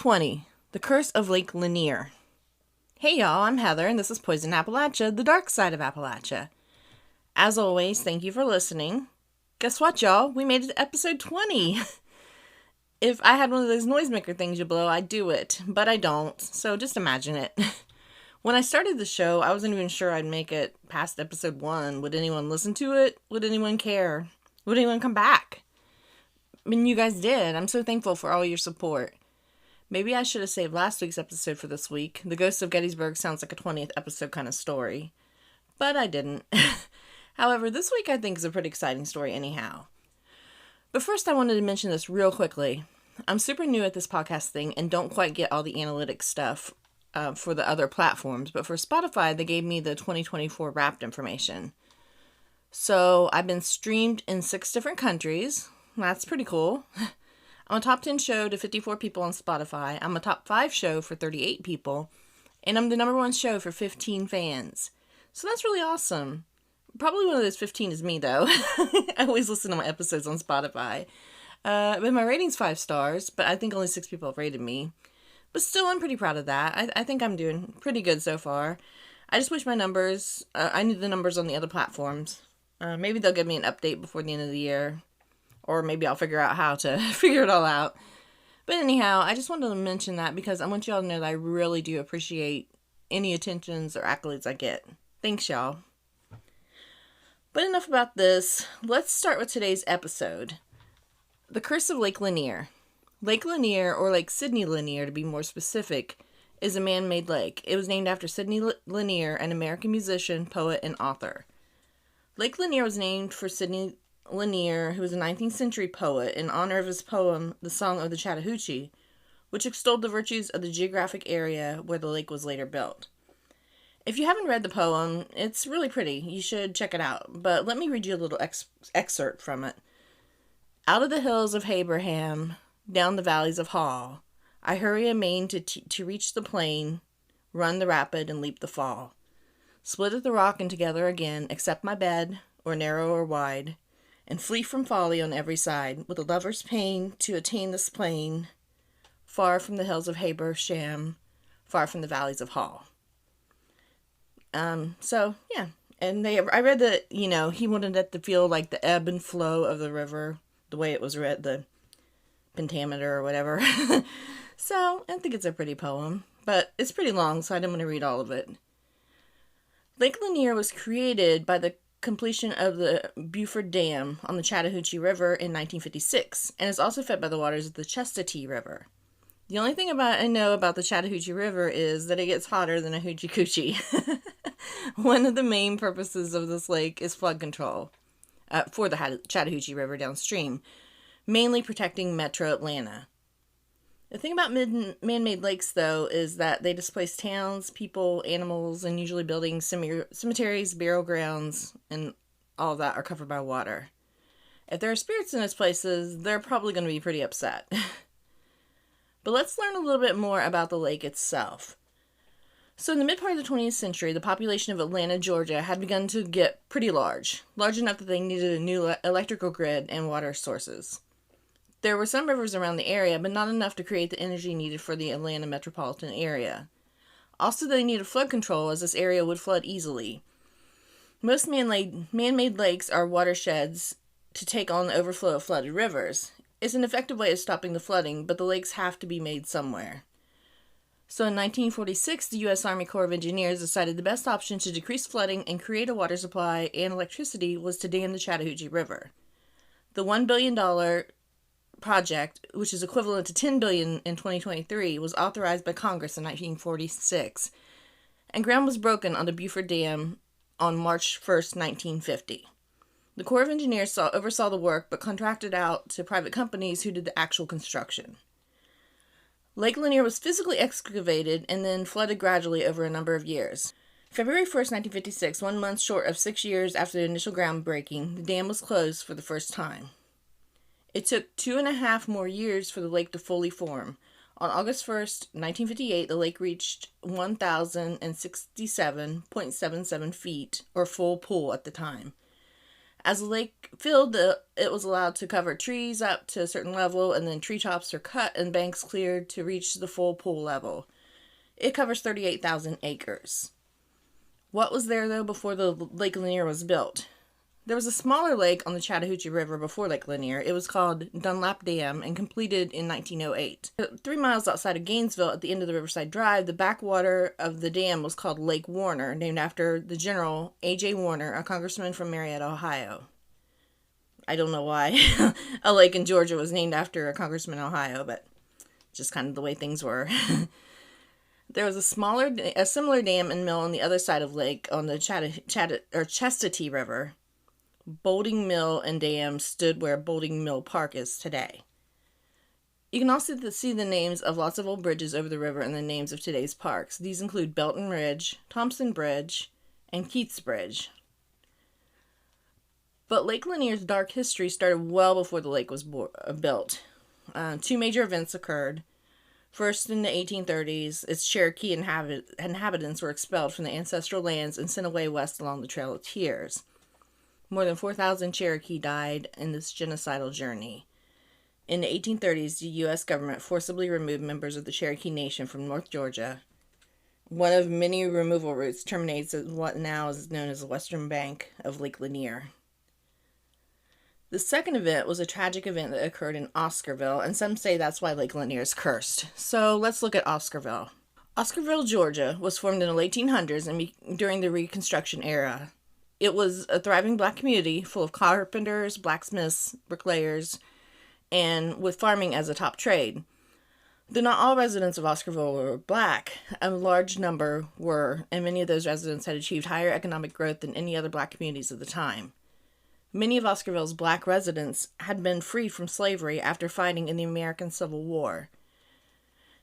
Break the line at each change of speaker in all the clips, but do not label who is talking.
20, The Curse of Lake Lanier. Hey y'all, I'm Heather, and this is Poison Appalachia, the dark side of Appalachia. As always, thank you for listening. Guess what, y'all? We made it to episode 20. If I had one of those noisemaker things you blow, I'd do it, but I don't, so just imagine it. When I started the show, I wasn't even sure I'd make it past episode 1. Would anyone listen to it? Would anyone care? Would anyone come back? I mean, you guys did. I'm so thankful for all your support. Maybe I should have saved last week's episode for this week. The Ghost of Gettysburg sounds like a 20th episode kind of story. But I didn't. However, this week I think is a pretty exciting story anyhow. But first I wanted to mention this real quickly. I'm super new at this podcast thing and don't quite get all the analytics stuff for the other platforms. But for Spotify, they gave me the 2024 Wrapped information. So I've been streamed in 6 different countries. That's pretty cool. I'm a top 10 show to 54 people on Spotify. I'm a top 5 show for 38 people. And I'm the number 1 show for 15 fans. So that's really awesome. Probably one of those 15 is me, though. I always listen to my episodes on Spotify. But my rating's 5 stars, but I think only 6 people have rated me. But still, I'm pretty proud of that. I think I'm doing pretty good so far. I just wish my numbers... I need the numbers on the other platforms. Maybe they'll give me an update before the end of the year. Or maybe I'll figure out how to figure it all out. But anyhow, I just wanted to mention that because I want y'all to know that I really do appreciate any attentions or accolades I get. Thanks, y'all. But enough about this. Let's start with today's episode. The Curse of Lake Lanier. Lake Lanier, or Lake Sidney Lanier to be more specific, is a man-made lake. It was named after Sidney Lanier, an American musician, poet, and author. Lake Lanier was named for Sidney Lanier, who was a 19th century poet, in honor of his poem, The Song of the Chattahoochee, which extolled the virtues of the geographic area where the lake was later built. If you haven't read the poem, it's really pretty. You should check it out. But let me read you a little excerpt from it. Out of the hills of Abraham, down the valleys of Hall, I hurry amain to reach the plain, run the rapid and leap the fall. Split at the rock and together again, accept my bed, or narrow or wide, and flee from folly on every side, with a lover's pain to attain this plain, far from the hills of Habersham, far from the valleys of Hall. So, yeah. And I read that, he wanted it to feel like the ebb and flow of the river, the way it was read, the pentameter or whatever. So, I think it's a pretty poem, but it's pretty long, so I didn't want to read all of it. Lake Lanier was created by the completion of the Beaufort Dam on the Chattahoochee River in 1956, and is also fed by the waters of the Chestatee River. The only thing I know about the Chattahoochee River is that it gets hotter than a hoochie coochie. One of the main purposes of this lake is flood control for the Chattahoochee River downstream, mainly protecting metro Atlanta. The thing about man-made lakes, though, is that they displace towns, people, animals, and usually buildings, cemeteries, burial grounds, and all of that are covered by water. If there are spirits in those places, they're probably going to be pretty upset. But let's learn a little bit more about the lake itself. So in the mid-part of the 20th century, the population of Atlanta, Georgia had begun to get pretty large enough that they needed a new electrical grid and water sources. There were some rivers around the area, but not enough to create the energy needed for the Atlanta metropolitan area. Also, they needed flood control, as this area would flood easily. Most man-made lakes are watersheds to take on the overflow of flooded rivers. It's an effective way of stopping the flooding, but the lakes have to be made somewhere. So in 1946, the U.S. Army Corps of Engineers decided the best option to decrease flooding and create a water supply and electricity was to dam the Chattahoochee River. The $1 billion project, which is equivalent to $10 billion in 2023, was authorized by Congress in 1946, and ground was broken on the Beaufort Dam on March 1st, 1950. The Corps of Engineers oversaw the work, but contracted out to private companies who did the actual construction. Lake Lanier was physically excavated and then flooded gradually over a number of years. February 1st, 1956, 1 month short of 6 years after the initial groundbreaking, the dam was closed for the first time. It took 2.5 more years for the lake to fully form. On August 1st, 1958, the lake reached 1,067.77 feet, or full pool at the time. As the lake filled, it was allowed to cover trees up to a certain level, and then treetops are cut and banks cleared to reach the full pool level. It covers 38,000 acres. What was there, though, before the Lake Lanier was built? There was a smaller lake on the Chattahoochee River before Lake Lanier. It was called Dunlap Dam and completed in 1908. 3 miles outside of Gainesville, at the end of the Riverside Drive, the backwater of the dam was called Lake Warner, named after the General A.J. Warner, a congressman from Marietta, Ohio. I don't know why a lake in Georgia was named after a congressman in Ohio, but just kind of the way things were. There was a similar dam and mill on the other side of the lake on the Chestatee River. Bolding Mill and Dam stood where Bolding Mill Park is today. You can also see the names of lots of old bridges over the river and the names of today's parks. These include Belton Ridge, Thompson Bridge, and Keith's Bridge. But Lake Lanier's dark history started well before the lake was built. 2 major events occurred. First, in the 1830s, its Cherokee inhabitants were expelled from the ancestral lands and sent away west along the Trail of Tears. More than 4,000 Cherokee died in this genocidal journey. In the 1830s, the U.S. government forcibly removed members of the Cherokee Nation from North Georgia. One of many removal routes terminates at what now is known as the western bank of Lake Lanier. The second event was a tragic event that occurred in Oscarville, and some say that's why Lake Lanier is cursed. So let's look at Oscarville. Oscarville, Georgia, was formed in the late 1800s and during the Reconstruction era. It was a thriving black community full of carpenters, blacksmiths, bricklayers, and with farming as a top trade. Though not all residents of Oscarville were black, a large number were, and many of those residents had achieved higher economic growth than any other black communities of the time. Many of Oscarville's black residents had been freed from slavery after fighting in the American Civil War.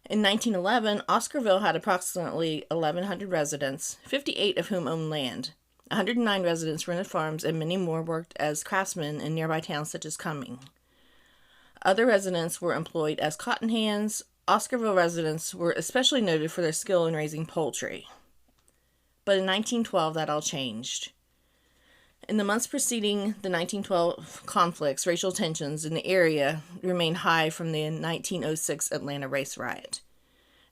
In 1911, Oscarville had approximately 1,100 residents, 58 of whom owned land. 109 residents rented farms, and many more worked as craftsmen in nearby towns such as Cumming. Other residents were employed as cotton hands. Oscarville residents were especially noted for their skill in raising poultry. But in 1912, that all changed. In the months preceding the 1912 conflicts, racial tensions in the area remained high from the 1906 Atlanta race riot.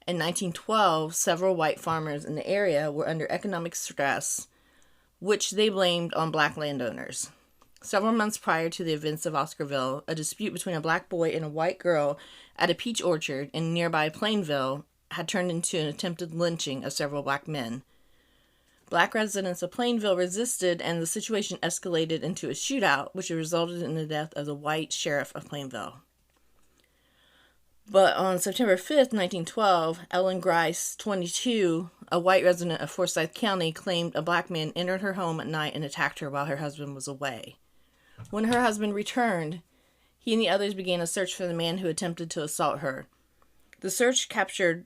In 1912, several white farmers in the area were under economic stress, which they blamed on black landowners. Several months prior to the events of Oscarville, a dispute between a black boy and a white girl at a peach orchard in nearby Plainville had turned into an attempted lynching of several black men. Black residents of Plainville resisted, and the situation escalated into a shootout, which resulted in the death of the white sheriff of Plainville. But on September 5th, 1912, Ellen Grice, 22, a white resident of Forsyth County, claimed a black man entered her home at night and attacked her while her husband was away. When her husband returned, he and the others began a search for the man who attempted to assault her. The search captured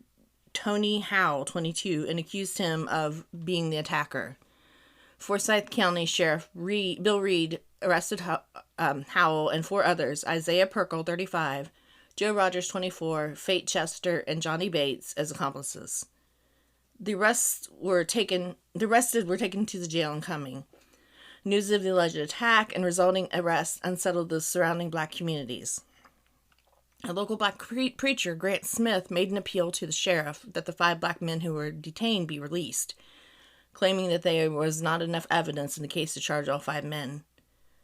Tony Howell, 22, and accused him of being the attacker. Forsyth County Sheriff Bill Reed arrested Howell and 4 others, Isaiah Perkle, 35, Joe Rogers, 24, Fate Chester, and Johnny Bates, as accomplices. The arrested were taken to the jail in Cumming. News of the alleged attack and resulting arrest unsettled the surrounding black communities. A local black preacher, Grant Smith, made an appeal to the sheriff that the 5 black men who were detained be released, claiming that there was not enough evidence in the case to charge all 5 men.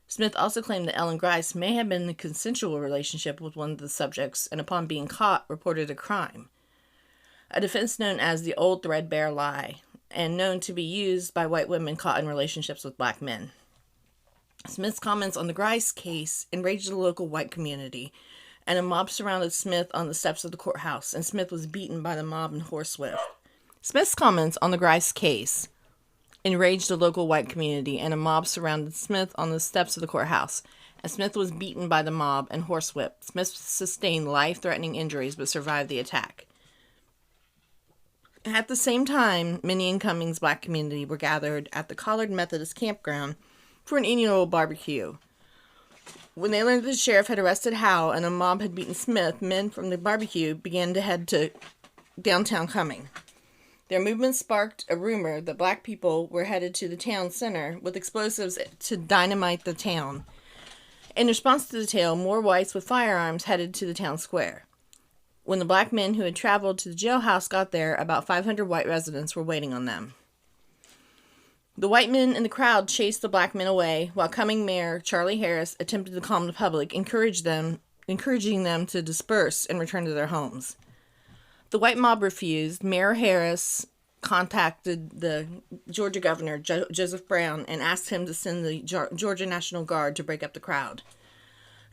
Smith also claimed that Ellen Grice may have been in a consensual relationship with one of the subjects, and upon being caught, reported a crime. A defense known as the old threadbare lie, and known to be used by white women caught in relationships with black men. Smith's comments on the Grice case enraged the local white community, and a mob surrounded Smith on the steps of the courthouse, and Smith was beaten by the mob and horsewhipped. Smith's comments on the Grice case enraged the local white community, and a mob surrounded Smith on the steps of the courthouse, and Smith was beaten by the mob and horsewhipped. Smith sustained life-threatening injuries but survived the attack. At the same time, many in Cumming's black community were gathered at the Collard Methodist campground for an annual barbecue. When they learned that the sheriff had arrested Howe and a mob had beaten Smith, men from the barbecue began to head to downtown Cumming. Their movement sparked a rumor that black people were headed to the town center with explosives to dynamite the town. In response to the tale, more whites with firearms headed to the town square. When the black men who had traveled to the jailhouse got there, about 500 white residents were waiting on them. The white men in the crowd chased the black men away, while coming Mayor Charlie Harris attempted to calm the public, encouraging them to disperse and return to their homes. The white mob refused. Mayor Harris contacted the Georgia governor, Joseph Brown, and asked him to send the Georgia National Guard to break up the crowd.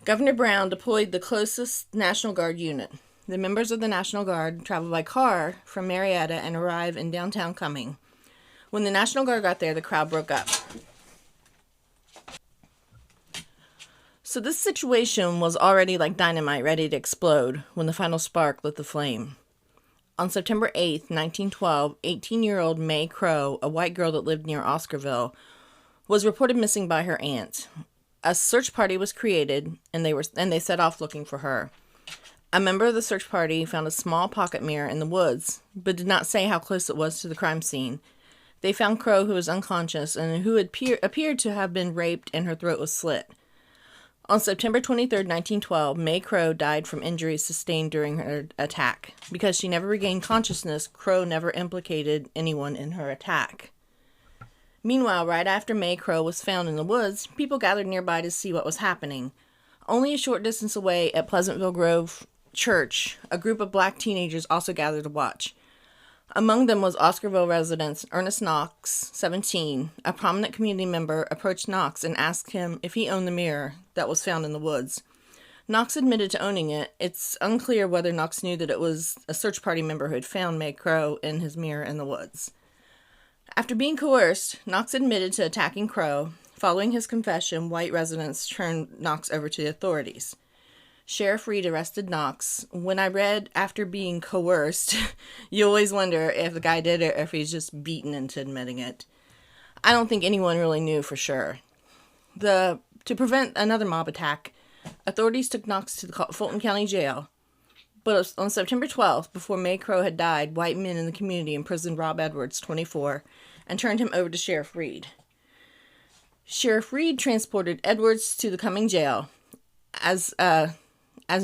Governor Brown deployed the closest National Guard unit. The members of the National Guard traveled by car from Marietta and arrived in downtown Cumming. When the National Guard got there, the crowd broke up. So this situation was already like dynamite, ready to explode when the final spark lit the flame. On September 8th, 1912, 18-year-old May Crow, a white girl that lived near Oscarville, was reported missing by her aunt. A search party was created, and they set off looking for her. A member of the search party found a small pocket mirror in the woods, but did not say how close it was to the crime scene. They found Crow, who was unconscious and who appeared to have been raped, and her throat was slit. On September 23, 1912, May Crow died from injuries sustained during her attack. Because she never regained consciousness, Crow never implicated anyone in her attack. Meanwhile, right after May Crow was found in the woods, people gathered nearby to see what was happening. Only a short distance away at Pleasantville Grove Church, a group of black teenagers also gathered to watch. Among them was Oscarville resident Ernest Knox, 17. A prominent community member approached Knox and asked him if he owned the mirror that was found in the woods. Knox admitted to owning it. It's unclear whether Knox knew that it was a search party member who had found May Crow in his mirror in the woods. After being coerced, Knox admitted to attacking Crow. Following his confession, white residents turned Knox over to the authorities. Sheriff Reed arrested Knox. When I read after being coerced, you always wonder if the guy did it or if he's just beaten into admitting it. I don't think anyone really knew for sure. To prevent another mob attack, authorities took Knox to the Fulton County Jail. But on September 12th, before May Crow had died, white men in the community imprisoned Rob Edwards, 24, and turned him over to Sheriff Reed. Sheriff Reed transported Edwards to the Cumming jail. As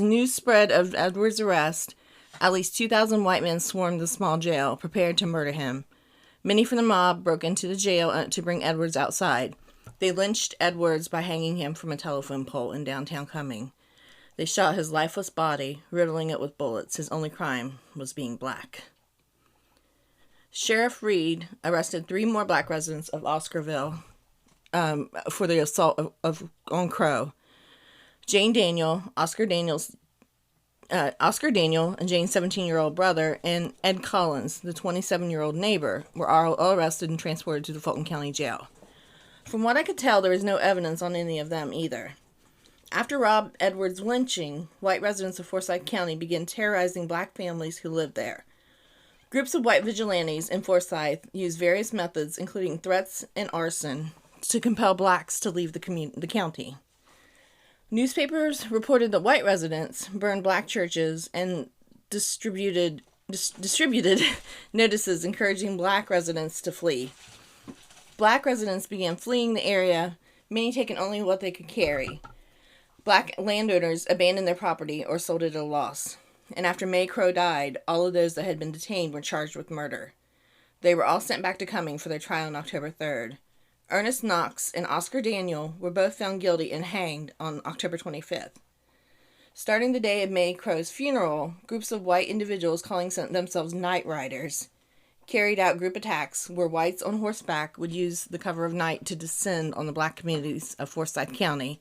news spread of Edwards' arrest, at least 2,000 white men swarmed the small jail, prepared to murder him. Many from the mob broke into the jail to bring Edwards outside. They lynched Edwards by hanging him from a telephone pole in downtown Cumming. They shot his lifeless body, riddling it with bullets. His only crime was being black. Sheriff Reed arrested 3 more black residents of Oscarville for the assault on Crow. Jane Daniel, Oscar Daniel, and Jane's 17-year-old brother, and Ed Collins, the 27-year-old neighbor, were all arrested and transported to the Fulton County Jail. From what I could tell, there was no evidence on any of them either. After Rob Edwards' lynching, white residents of Forsyth County began terrorizing black families who lived there. Groups of white vigilantes in Forsyth used various methods, including threats and arson, to compel blacks to leave the county. Newspapers reported that white residents burned black churches and distributed notices encouraging black residents to flee. Black residents began fleeing the area, many taking only what they could carry. Black landowners abandoned their property or sold it at a loss. And after May Crow died, all of those that had been detained were charged with murder. They were all sent back to Cumming for their trial on October 3rd. Ernest Knox and Oscar Daniel were both found guilty and hanged on October 25th. Starting the day of May Crow's funeral, groups of white individuals calling themselves night riders carried out group attacks where whites on horseback would use the cover of night to descend on the black communities of Forsyth County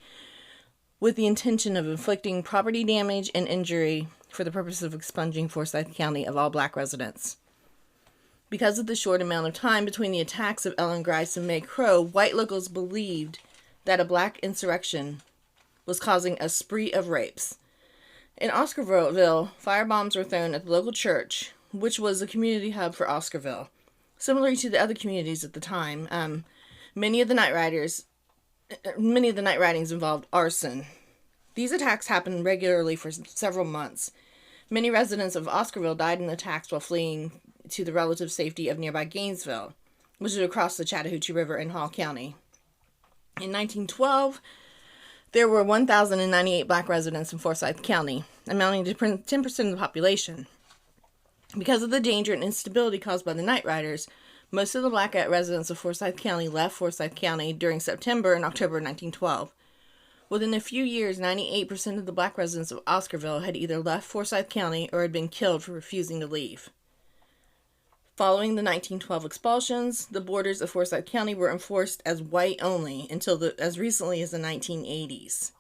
with the intention of inflicting property damage and injury for the purpose of expunging Forsyth County of all black residents. Because of the short amount of time between the attacks of Ellen Grice and May Crow, white locals believed that a black insurrection was causing a spree of rapes. In Oscarville, firebombs were thrown at the local church, which was a community hub for Oscarville. Similarly to the other communities at the time, many of the night ridings involved arson. These attacks happened regularly for several months. Many residents of Oscarville died in attacks while fleeing to the relative safety of nearby Gainesville, which is across the Chattahoochee River in Hall County. In 1912, there were 1,098 black residents in Forsyth County, amounting to 10% of the population. Because of the danger and instability caused by the night riders, most of the black residents of Forsyth County left Forsyth County during September and October 1912. Within a few years, 98% of the black residents of Oscarville had either left Forsyth County or had been killed for refusing to leave. Following the 1912 expulsions, the borders of Forsyth County were enforced as white only until as recently as the 1980s.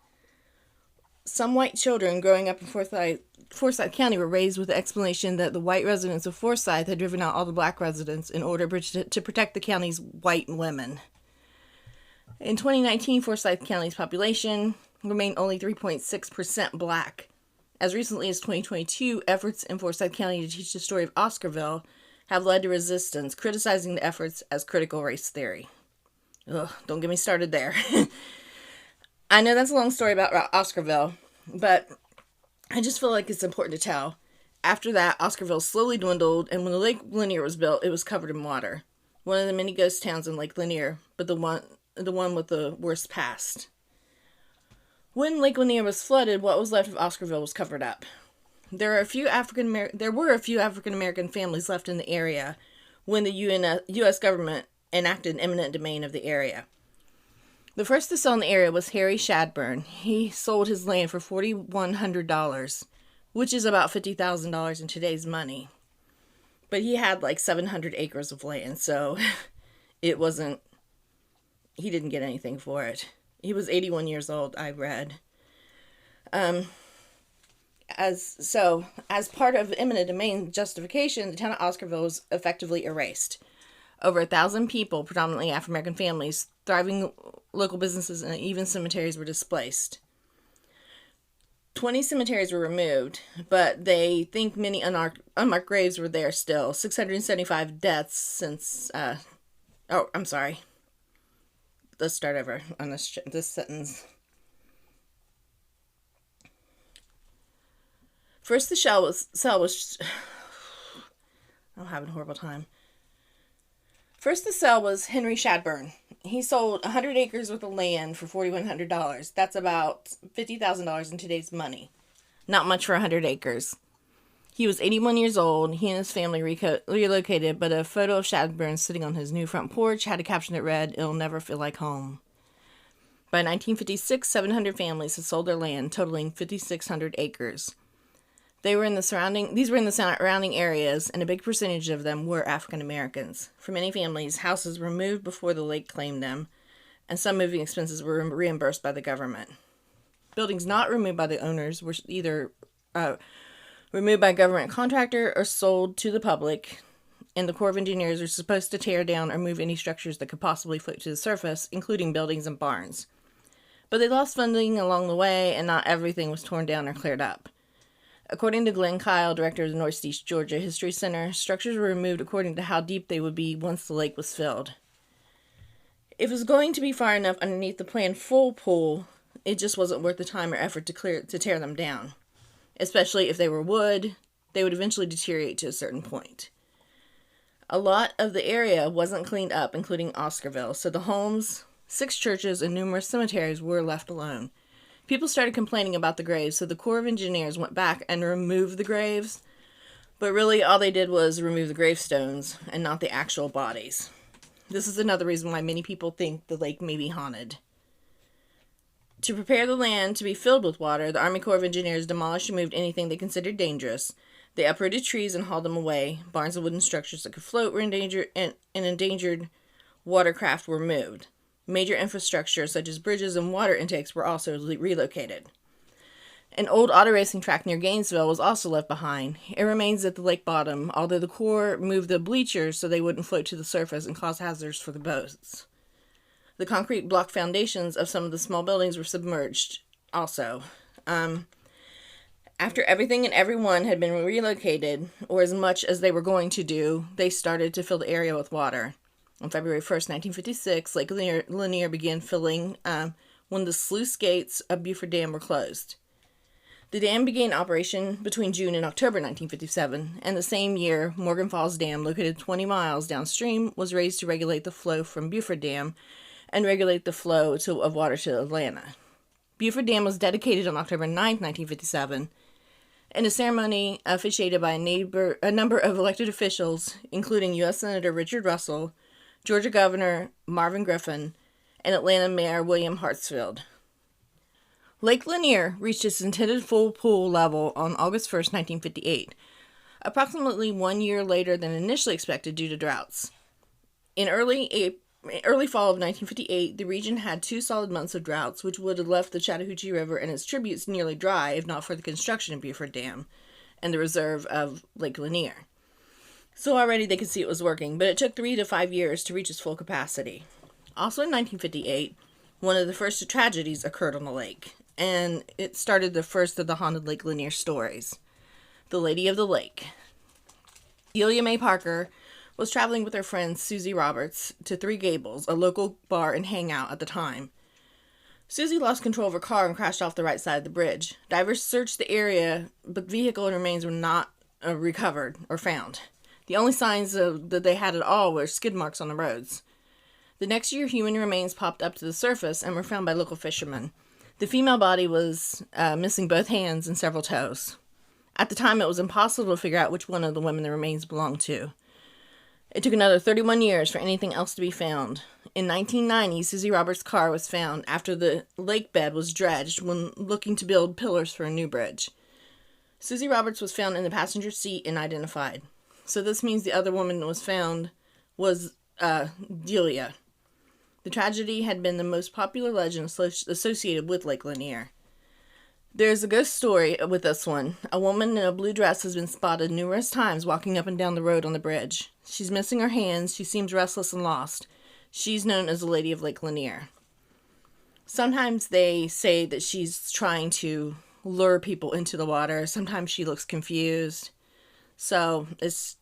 Some white children growing up in Forsyth County were raised with the explanation that the white residents of Forsyth had driven out all the black residents in order to protect the county's white women. In 2019, Forsyth County's population remained only 3.6% black. As recently as 2022, efforts in Forsyth County to teach the story of Oscarville have led to resistance, criticizing the efforts as critical race theory. Ugh, don't get me started there. I know that's a long story about Oscarville, but I just feel like it's important to tell. After that, Oscarville slowly dwindled, and when the Lake Lanier was built, it was covered in water. One of the many ghost towns in Lake Lanier, but the one with the worst past. When Lake Lanier was flooded, what was left of Oscarville was covered up. There were a few African American families left in the area when the U.S. government enacted eminent domain of the area. The first to sell in the area was Harry Shadburn. He sold his land for $4,100, which is about $50,000 in today's money. But he had like 700 acres of land, so he didn't get anything for it. He was 81 years old, I read. As part of eminent domain justification, the town of Oscarville was effectively erased. Over 1,000 people, predominantly African-American families, thriving local businesses, and even cemeteries were displaced. 20 cemeteries were removed, but they think many unmarked graves were there still. 675 deaths since... I'm sorry. Let's start over on this sentence. First the sale was... I'm having a horrible time. First the sale was Henry Shadburn. He sold 100 acres worth of land for $4,100. That's about $50,000 in today's money. Not much for 100 acres. He was 81 years old. He and his family relocated, but a photo of Shadburn sitting on his new front porch had a caption that read, "It'll never feel like home." By 1956, 700 families had sold their land, totaling 5,600 acres. These were in the surrounding areas, and a big percentage of them were African Americans. For many families, houses were moved before the lake claimed them, and some moving expenses were reimbursed by the government. Buildings not removed by the owners were either removed by a government contractor or sold to the public, and the Corps of Engineers were supposed to tear down or move any structures that could possibly float to the surface, including buildings and barns. But they lost funding along the way, and not everything was torn down or cleared up. According to Glenn Kyle, director of the Northeast Georgia History Center, structures were removed according to how deep they would be once the lake was filled. If it was going to be far enough underneath the planned full pool, it just wasn't worth the time or effort to tear them down. Especially if they were wood, they would eventually deteriorate to a certain point. A lot of the area wasn't cleaned up, including Oscarville, so the homes, 6 churches, and numerous cemeteries were left alone. People started complaining about the graves, so the Corps of Engineers went back and removed the graves, but really all they did was remove the gravestones and not the actual bodies. This is another reason why many people think the lake may be haunted. To prepare the land to be filled with water, the Army Corps of Engineers demolished and moved anything they considered dangerous. They uprooted trees and hauled them away. Barns and wooden structures that could float were endangered, and endangered watercraft were moved. Major infrastructure, such as bridges and water intakes, were also relocated. An old auto racing track near Gainesville was also left behind. It remains at the lake bottom, although the Corps moved the bleachers so they wouldn't float to the surface and cause hazards for the boats. The concrete block foundations of some of the small buildings were submerged also. After everything and everyone had been relocated, or as much as they were going to do, they started to fill the area with water. On February 1st, 1956, Lake Lanier began filling when the sluice gates of Beaufort Dam were closed. The dam began operation between June and October 1957, and the same year, Morgan Falls Dam, located 20 miles downstream, was raised to regulate the flow from Buford Dam and regulate the flow of water to Atlanta. Buford Dam was dedicated on October 9, 1957, in a ceremony officiated by a number of elected officials, including U.S. Senator Richard Russell, Georgia Governor Marvin Griffin, and Atlanta Mayor William Hartsfield. Lake Lanier reached its intended full pool level on August 1, 1958, approximately 1 year later than initially expected due to droughts. In early fall of 1958, the region had 2 solid months of droughts, which would have left the Chattahoochee River and its tributes nearly dry if not for the construction of Buford Dam and the reserve of Lake Lanier. So already they could see it was working, but it took 3 to 5 years to reach its full capacity. Also in 1958, one of the first tragedies occurred on the lake, and it started the first of the haunted Lake Lanier stories. The Lady of the Lake. Delia Mae Parker was traveling with her friend Susie Roberts to Three Gables, a local bar and hangout at the time. Susie lost control of her car and crashed off the right side of the bridge. Divers searched the area, but vehicle and remains were not recovered or found. The only signs that they had at all were skid marks on the roads. The next year, human remains popped up to the surface and were found by local fishermen. The female body was missing both hands and several toes. At the time, it was impossible to figure out which one of the women the remains belonged to. It took another 31 years for anything else to be found. In 1990, Susie Roberts' car was found after the lake bed was dredged when looking to build pillars for a new bridge. Susie Roberts was found in the passenger seat and identified. So this means the other woman that was found was Delia. The tragedy had been the most popular legend associated with Lake Lanier. There's a ghost story with this one. A woman in a blue dress has been spotted numerous times walking up and down the road on the bridge. She's missing her hands. She seems restless and lost. She's known as the Lady of Lake Lanier. Sometimes they say that she's trying to lure people into the water. Sometimes she looks confused. So it's,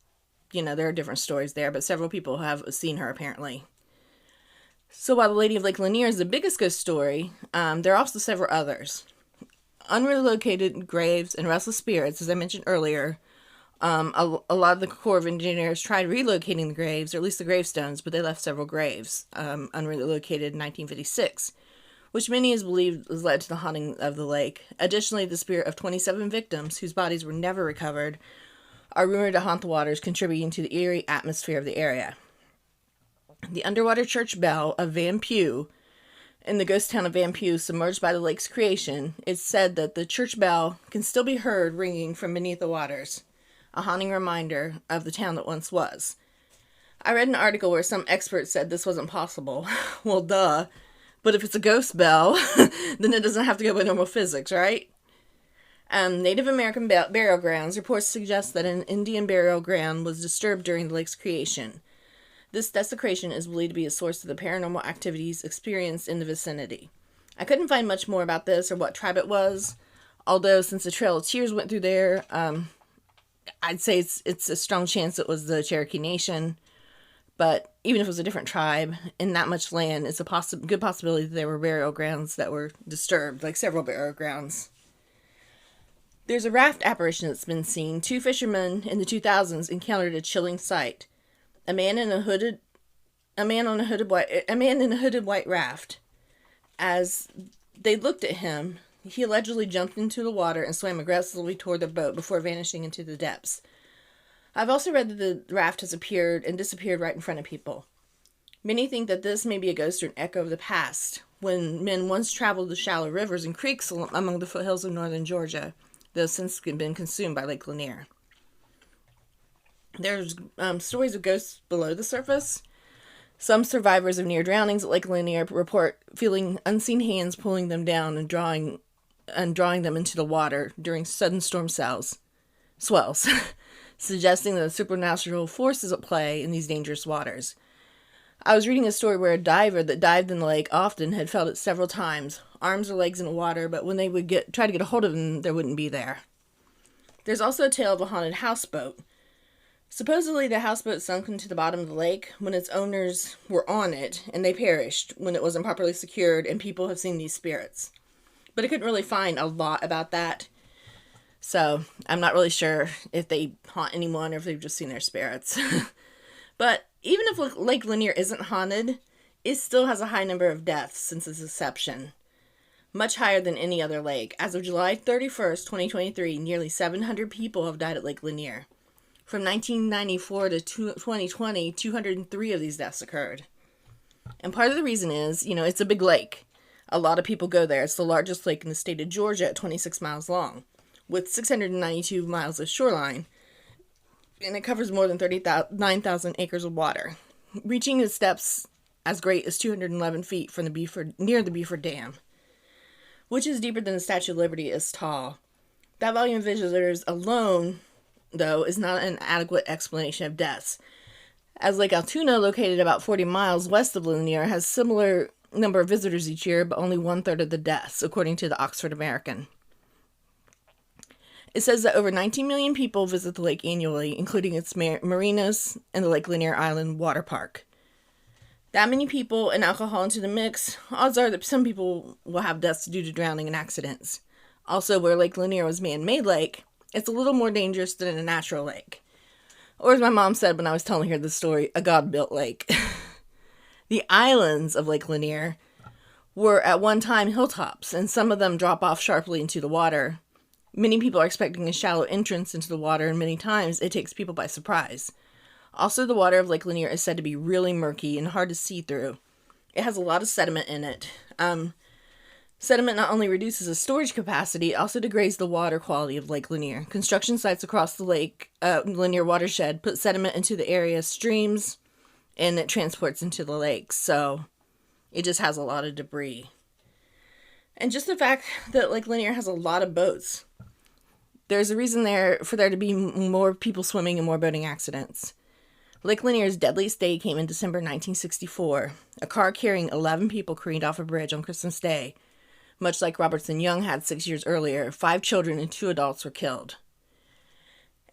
there are different stories there, but several people have seen her apparently. So while the Lady of Lake Lanier is the biggest ghost story, there are also several others. Unrelocated graves and restless spirits, as I mentioned earlier. A lot of the Corps of Engineers tried relocating the graves, or at least the gravestones, but they left several graves unrelocated in 1956, which many has believed has led to the haunting of the lake. Additionally, the spirit of 27 victims, whose bodies were never recovered, are rumored to haunt the waters, contributing to the eerie atmosphere of the area. The underwater church bell of Van Pew, in the ghost town of Van Pew, submerged by the lake's creation, it's said that the church bell can still be heard ringing from beneath the waters, a haunting reminder of the town that once was. I read an article where some experts said this wasn't possible. Well, duh. But if it's a ghost bell, then it doesn't have to go by normal physics, right? Native American burial grounds reports suggest that an Indian burial ground was disturbed during the lake's creation. This desecration is believed to be a source of the paranormal activities experienced in the vicinity. I couldn't find much more about this or what tribe it was, although since the Trail of Tears went through there, I'd say it's a strong chance it was the Cherokee Nation. But even if it was a different tribe in that much land, it's a good possibility that there were burial grounds that were disturbed, like several burial grounds. There's a raft apparition that's been seen. 2 fishermen in the 2000s encountered a chilling sight. A man in a hooded white raft. As they looked at him, he allegedly jumped into the water and swam aggressively toward the boat before vanishing into the depths. I've also read that the raft has appeared and disappeared right in front of people. Many think that this may be a ghost or an echo of the past, when men once traveled the shallow rivers and creeks among the foothills of northern Georgia, that have since been consumed by Lake Lanier. There's stories of ghosts below the surface. Some survivors of near drownings at Lake Lanier report feeling unseen hands pulling them down and drawing them into the water during sudden storm swells, suggesting that supernatural forces at play in these dangerous waters. I was reading a story where a diver that dived in the lake often had felt it several times, arms or legs in the water, but when they would try to get a hold of them, they wouldn't be there. There's also a tale of a haunted houseboat. Supposedly, the houseboat sunk into the bottom of the lake when its owners were on it, and they perished when it wasn't properly secured, and people have seen these spirits. But I couldn't really find a lot about that. So I'm not really sure if they haunt anyone or if they've just seen their spirits. But even if Lake Lanier isn't haunted, it still has a high number of deaths since its inception, much higher than any other lake. As of July 31st, 2023, nearly 700 people have died at Lake Lanier. From 1994 to 2020, 203 of these deaths occurred. And part of the reason is, it's a big lake. A lot of people go there. It's the largest lake in the state of Georgia at 26 miles long, with 692 miles of shoreline, and it covers more than 39,000 acres of water, reaching its depths as great as 211 feet from near the Beaufort Dam, which is deeper than the Statue of Liberty is tall. That volume of visitors alone, though, is not an adequate explanation of deaths, as Lake Altoona, located about 40 miles west of Lanier, has similar number of visitors each year, but only 1/3 of the deaths, according to the Oxford American. It says that over 19 million people visit the lake annually, including its marinas and the Lake Lanier Island Water Park. That many people and alcohol into the mix, odds are that some people will have deaths due to drowning and accidents. Also, where Lake Lanier was man-made lake, it's a little more dangerous than a natural lake. Or as my mom said when I was telling her this story, a God-built lake. The islands of Lake Lanier were at one time hilltops, and some of them drop off sharply into the water. Many people are expecting a shallow entrance into the water, and many times it takes people by surprise. Also, the water of Lake Lanier is said to be really murky and hard to see through. It has a lot of sediment in it. Sediment not only reduces the storage capacity, it also degrades the water quality of Lake Lanier. Construction sites across the Lake Lanier watershed put sediment into the area's streams, and it transports into the lakes, so it just has a lot of debris. And just the fact that Lake Lanier has a lot of boats. There's a reason for there to be more people swimming and more boating accidents. Lake Lanier's deadliest day came in December 1964. A car carrying 11 people careened off a bridge on Christmas Day. Much like Robertson Young had 6 years earlier, 5 children and 2 adults were killed.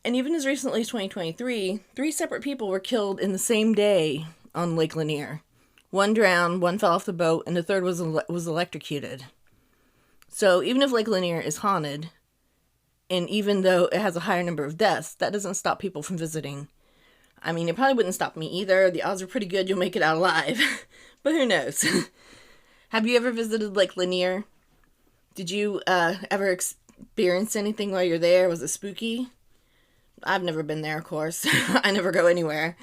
And even as recently as 2023, 3 separate people were killed in the same day on Lake Lanier. 1 drowned, 1 fell off the boat, and the 3rd was electrocuted. So even if Lake Lanier is haunted, and even though it has a higher number of deaths, that doesn't stop people from visiting. I mean, it probably wouldn't stop me either. The odds are pretty good you'll make it out alive. But who knows? Have you ever visited Lake Lanier? Did you ever experience anything while you're there? Was it spooky? I've never been there, of course. I never go anywhere.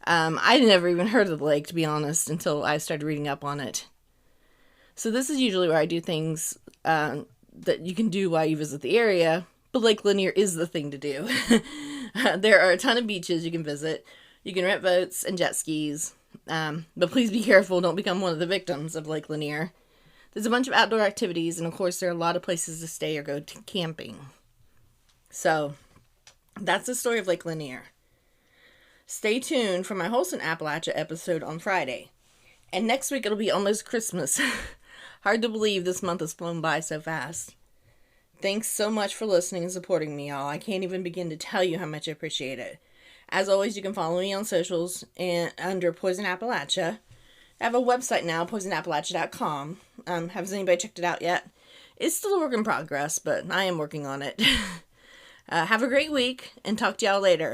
I never even heard of the lake, to be honest, until I started reading up on it. So this is usually where I do things that you can do while you visit the area, but Lake Lanier is the thing to do. There are a ton of beaches you can visit. You can rent boats and jet skis, but please be careful, don't become one of the victims of Lake Lanier. There's a bunch of outdoor activities, and of course there are a lot of places to stay or go to camping. So that's the story of Lake Lanier. Stay tuned for my Wholesome Appalachia episode on Friday. And next week it'll be almost Christmas. Hard to believe this month has flown by so fast. Thanks so much for listening and supporting me, y'all. I can't even begin to tell you how much I appreciate it. As always, you can follow me on socials and under Poison Appalachia. I have a website now, poisonappalachia.com. Has anybody checked it out yet? It's still a work in progress, but I am working on it. Have a great week, and talk to y'all later.